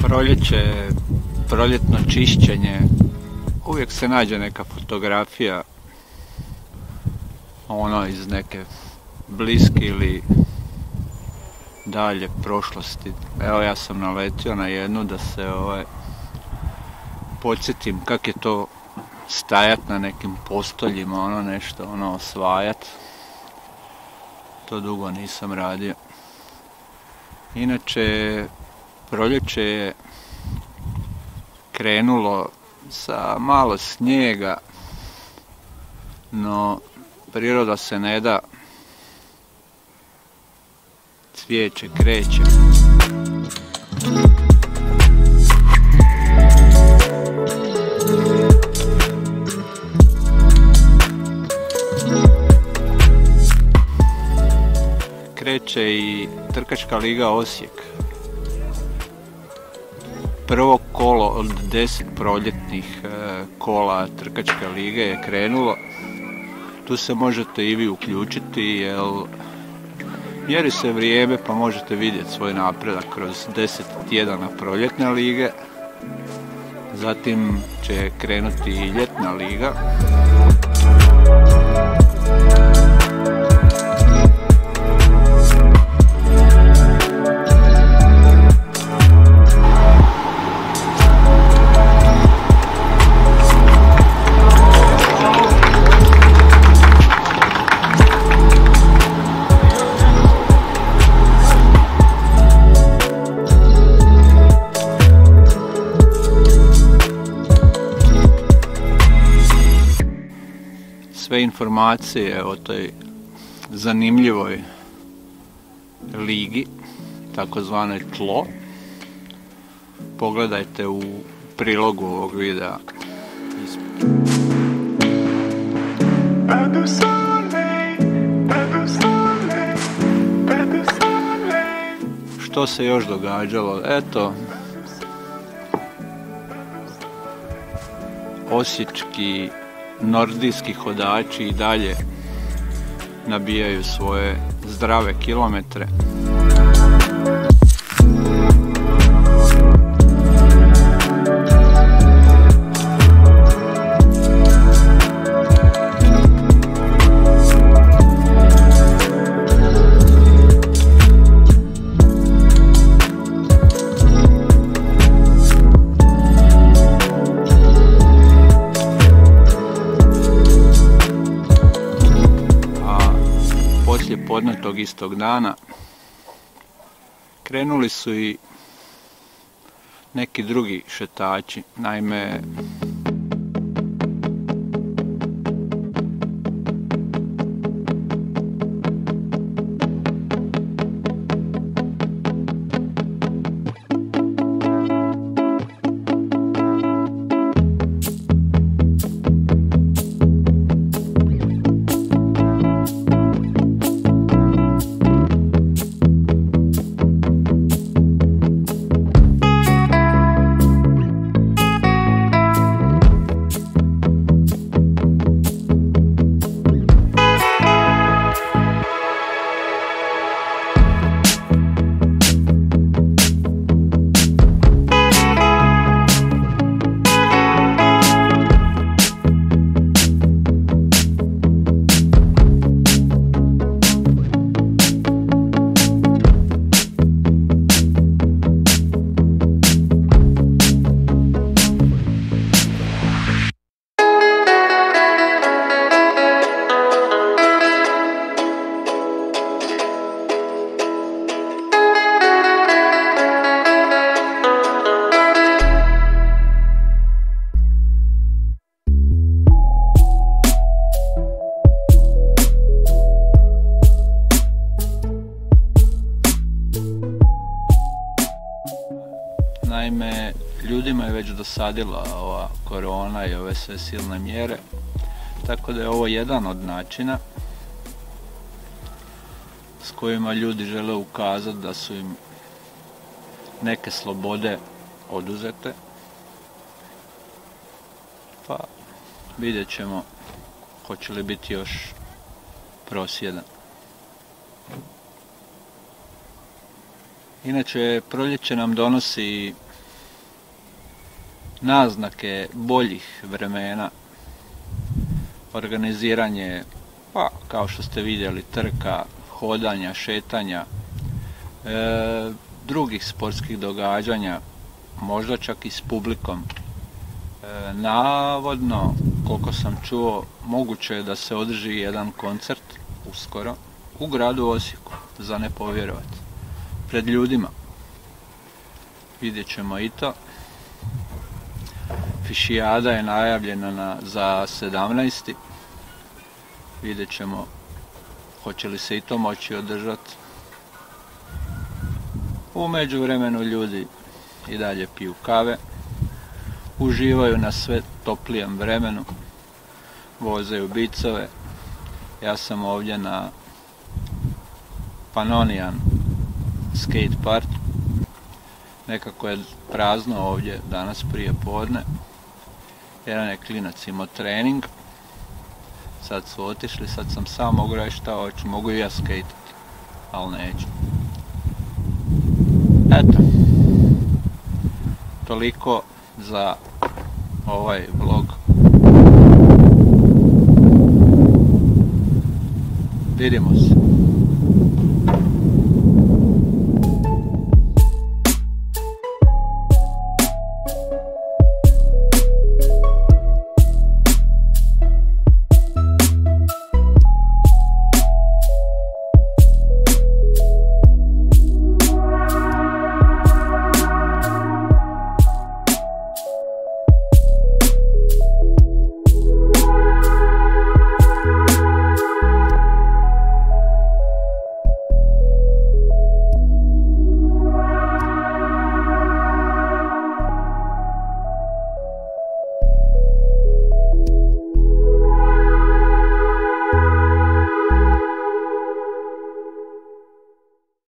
Proljeće, proljetno čišćenje, uvijek se nađe neka fotografija iz neke bliske ili dalje prošlosti. Evo, ja sam naletio na jednu da se podsjetim kak je to stajat na nekim postoljima, nešto osvajat. To dugo nisam radio. Inače, proljeće je krenulo sa malo snijega, no priroda se ne da, cvijeće kreće. Kreće i Trkačka liga Osijek. Prvo kolo od 10 proljetnih kola Trkačke lige je krenulo. Tu se možete i vi uključiti, jer mjeri se vrijeme pa možete vidjeti svoj napredak kroz 10 tjedana proljetne lige. Zatim će krenuti i ljetna liga. Sve informacije o toj zanimljivoj ligi, takozvane tlo, pogledajte u prilogu ovog videa. Što se još događalo? Eto, osječki nordijski hodači i dalje nabijaju svoje zdrave kilometre. Podne tog istog dana krenuli su i neki drugi šetači, naime ljudima je već dosadila ova korona i ove sve silne mjere, tako da je ovo jedan od načina s kojima ljudi žele ukazati da su im neke slobode oduzete. Pa vidjet ćemo hoće li biti još prosvjeda. Inače, proljeće nam donosi naznake boljih vremena, organiziranje, pa kao što ste vidjeli, trka, hodanja, šetanja, drugih sportskih događanja, možda čak i s publikom. Navodno, koliko sam čuo, moguće je da se održi jedan koncert uskoro u gradu Osijeku, za ne povjerovati, pred ljudima. Vidjet ćemo i to. Fišijada je najavljena za 17. Vidjet ćemo hoće li se i to moći održati. U međuvremenu ljudi i dalje piju kave, uživaju na sve toplijem vremenu, vozaju bicove. Ja sam ovdje na Pannonian skate park. Nekako je prazno ovdje danas prije podne. Jedan je klinac imao trening. Sad su otišli, sad sam sam mogu reći šta hoću. Mogu i ja skejtati, ali neću. Eto. Toliko za ovaj vlog. Vidimo se.